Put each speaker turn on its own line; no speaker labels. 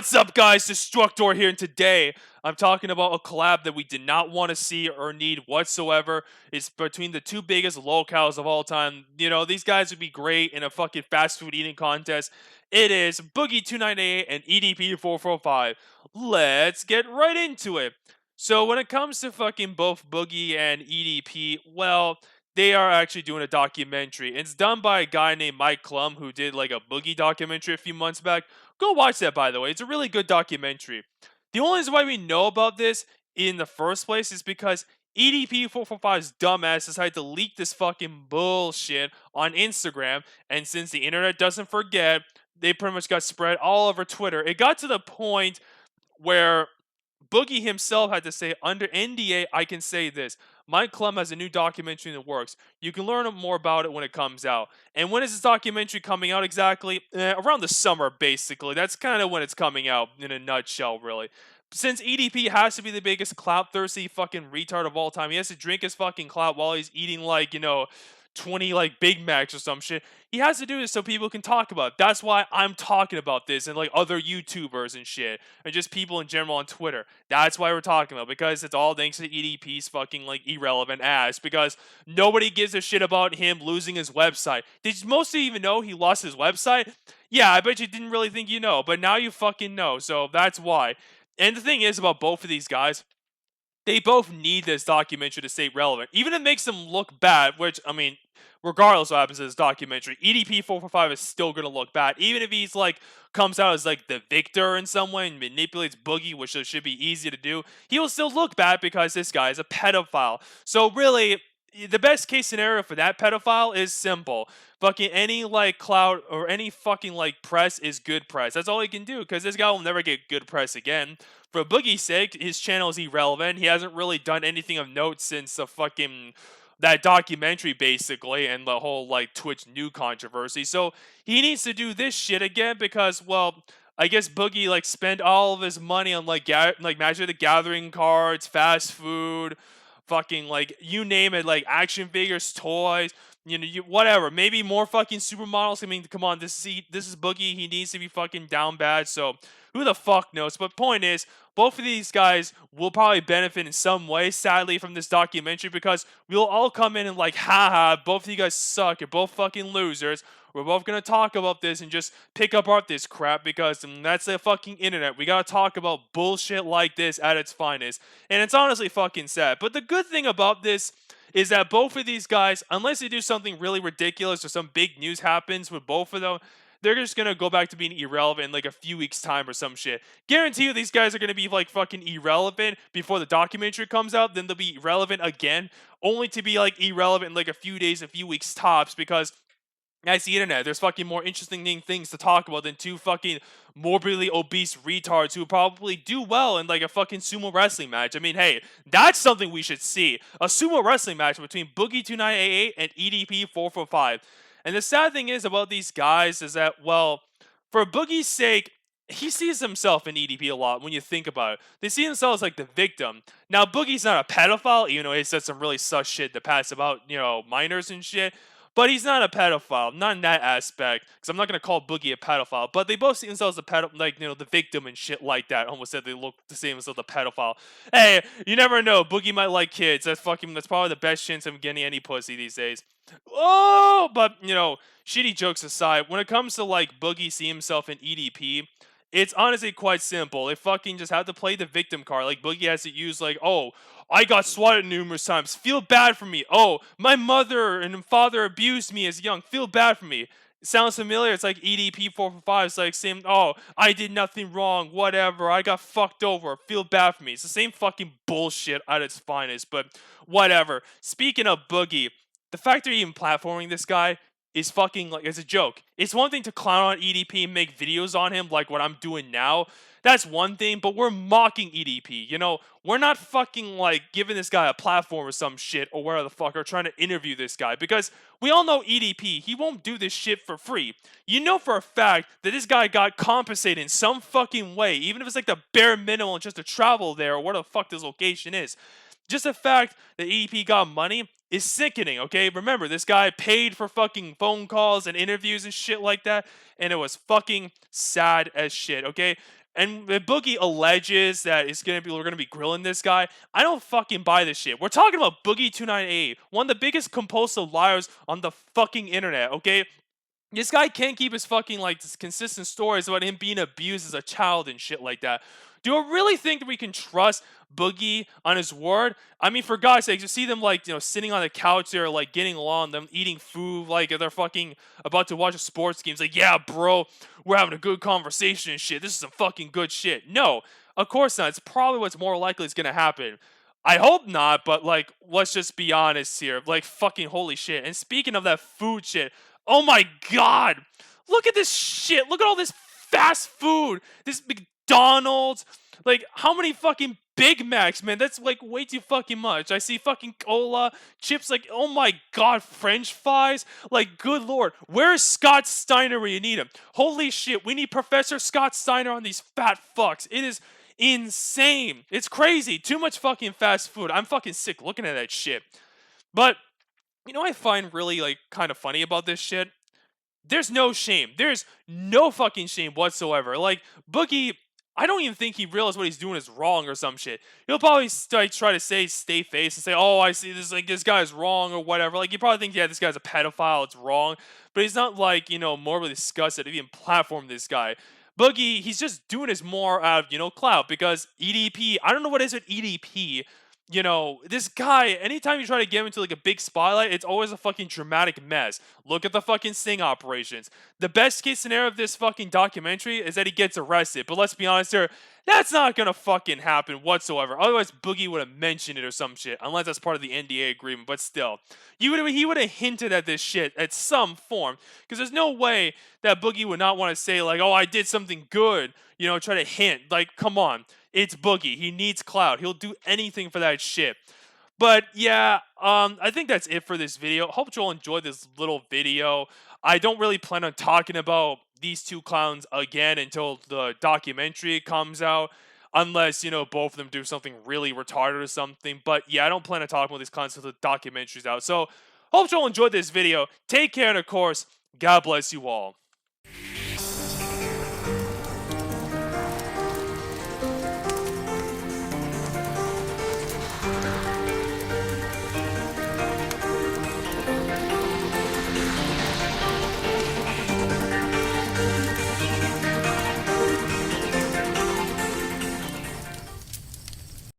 What's up, guys? Destructor here, and today I'm talking about a collab that we did not want to see or need whatsoever. It's between the two biggest locales of all time. You know, these guys would be great in a fucking fast food eating contest. It is Boogie2988 and EDP445. Let's get right into it. So when it comes to fucking both Boogie and EDP, well, they are actually doing a documentary. It's done by a guy named Mike Klum who did like a Boogie documentary a few months back. Go watch that, by the way. It's a really good documentary. The only reason why we know about this in the first place is because EDP445's dumbass decided to leak this fucking bullshit on Instagram, and since the internet doesn't forget, they pretty much got spread all over Twitter. It got to the point where Boogie himself had to say, under NDA, I can say this. Mike Klum has a new documentary in the works. You can learn more about it when it comes out. And when is this documentary coming out exactly? Around the summer, basically. That's kind of when it's coming out, in a nutshell, really. Since EDP has to be the biggest clout-thirsty fucking retard of all time, he has to drink his fucking clout while he's eating, like, 20 like Big Macs or some shit. He has to do this so people can talk about it. That's why I'm talking about this, and like other YouTubers and shit, and just people in general on Twitter. That's why we're talking about, because it's all thanks to EDP's fucking like irrelevant ass, because nobody gives a shit about him losing his website. Did most of you even know he lost his website? Yeah, I bet you didn't really think you know, but now you fucking know, so that's why. And the thing is about both of these guys, they both need this documentary to stay relevant. Even if it makes them look bad, which, I mean, regardless of what happens to this documentary, EDP445 is still going to look bad. Even if he's, like, comes out as, like, the victor in some way and manipulates Boogie, which should be easy to do, he will still look bad because this guy is a pedophile. So, really, the best case scenario for that pedophile is simple. Fucking any, like, clout or any fucking, like, press is good press. That's all he can do, because this guy will never get good press again. For Boogie's sake, his channel is irrelevant. He hasn't really done anything of note since the fucking that documentary, basically, and the whole like Twitch new controversy. So he needs to do this shit again because, well, I guess Boogie like spent all of his money on like Magic the Gathering cards, fast food, fucking like you name it, like action figures, toys. Whatever. Maybe more fucking supermodels. I mean, come on, this is Boogie. He needs to be fucking down bad. So who the fuck knows? But point is, both of these guys will probably benefit in some way, sadly, from this documentary, because we'll all come in and like, haha, both of you guys suck. You're both fucking losers. We're both gonna talk about this and just pick apart this crap because that's the fucking internet. We gotta talk about bullshit like this at its finest. And it's honestly fucking sad. But the good thing about this is that both of these guys, unless they do something really ridiculous or some big news happens with both of them, they're just gonna go back to being irrelevant in like a few weeks' time or some shit. Guarantee you these guys are gonna be like fucking irrelevant before the documentary comes out, then they'll be irrelevant again, only to be like irrelevant in like a few days, a few weeks tops, because that's the internet. There's fucking more interesting things to talk about than two fucking morbidly obese retards who probably do well in like a fucking sumo wrestling match. I mean, hey, that's something we should see. A sumo wrestling match between Boogie2988 and EDP445. And the sad thing is about these guys is that, well, for Boogie's sake, he sees himself in EDP a lot when you think about it. They see themselves like the victim. Now, Boogie's not a pedophile, even though he said some really sus shit in the past about, minors and shit. But he's not a pedophile, not in that aspect, because I'm not going to call Boogie a pedophile, but they both see themselves as the victim and shit like that. Almost said they look the same as the pedophile. Hey, you never know, Boogie might like kids. That's probably the best chance of getting any pussy these days. Oh, but, shitty jokes aside, when it comes to, like, Boogie seeing himself in EDP, it's honestly quite simple. They fucking just have to play the victim card. Like, Boogie has to use, like, oh, I got swatted numerous times. Feel bad for me. Oh, my mother and father abused me as young. Feel bad for me. It sounds familiar. It's like EDP445. It's like saying, oh, I did nothing wrong. Whatever. I got fucked over. Feel bad for me. It's the same fucking bullshit at its finest. But whatever. Speaking of Boogie, the fact they're even platforming this guy is fucking like, it's a joke. It's one thing to clown on EDP and make videos on him like what I'm doing now. That's one thing, but we're mocking EDP, We're not fucking like giving this guy a platform or some shit or whatever the fuck, or trying to interview this guy, because we all know EDP, he won't do this shit for free. You know for a fact that this guy got compensated in some fucking way, even if it's like the bare minimum just to travel there or what the fuck this location is. Just the fact that EDP got money is sickening, okay? Remember, this guy paid for fucking phone calls and interviews and shit like that, and it was fucking sad as shit, okay? And if Boogie alleges that we're gonna be grilling this guy, I don't fucking buy this shit. We're talking about Boogie2988, one of the biggest compulsive liars on the fucking internet, okay? This guy can't keep his fucking like this consistent stories about him being abused as a child and shit like that. Do you really think that we can trust Boogie on his word? I mean, for God's sake, you see them like sitting on the couch there, like getting along, them eating food, like they're fucking about to watch a sports game. It's like, yeah, bro, we're having a good conversation and shit. This is some fucking good shit. No, of course not. It's probably what's more likely is gonna happen. I hope not, but like, let's just be honest here. Like, fucking holy shit. And speaking of that food shit, oh my god! Look at this shit! Look at all this fast food! This McDonald's! Like, how many fucking Big Macs, man? That's like way too fucking much. I see fucking cola, chips, like, oh my god, French fries? Like, good lord. Where's Scott Steiner when you need him? Holy shit, we need Professor Scott Steiner on these fat fucks. It is insane. It's crazy. Too much fucking fast food. I'm fucking sick looking at that shit. But you know what I find really like kind of funny about this shit? There's no shame. There's no fucking shame whatsoever. Like Boogie, I don't even think he realized what he's doing is wrong or some shit. He'll probably like try to stay face and say, "Oh, I see this. Like this guy's wrong or whatever." Like you probably think, "Yeah, this guy's a pedophile. It's wrong." But he's not like morbidly disgusted to even platform this guy. Boogie, he's just doing his more out of clout because EDP. I don't know what is with EDP. This guy, anytime you try to get him into like a big spotlight, it's always a fucking dramatic mess. Look at the fucking sting operations. The best case scenario of this fucking documentary is that he gets arrested. But let's be honest here, that's not gonna fucking happen whatsoever. Otherwise, Boogie would have mentioned it or some shit, unless that's part of the NDA agreement. But still, he would have hinted at this shit at some form, because there's no way that Boogie would not want to say like, "Oh, I did something good." Try to hint. Like, come on. It's Boogie. He needs clout. He'll do anything for that shit. But yeah, I think that's it for this video. Hope you all enjoyed this little video. I don't really plan on talking about these two clowns again until the documentary comes out. Unless, both of them do something really retarded or something. But yeah, I don't plan on talking about these clowns until the documentary's out. So, hope you all enjoyed this video. Take care, and of course, God bless you all.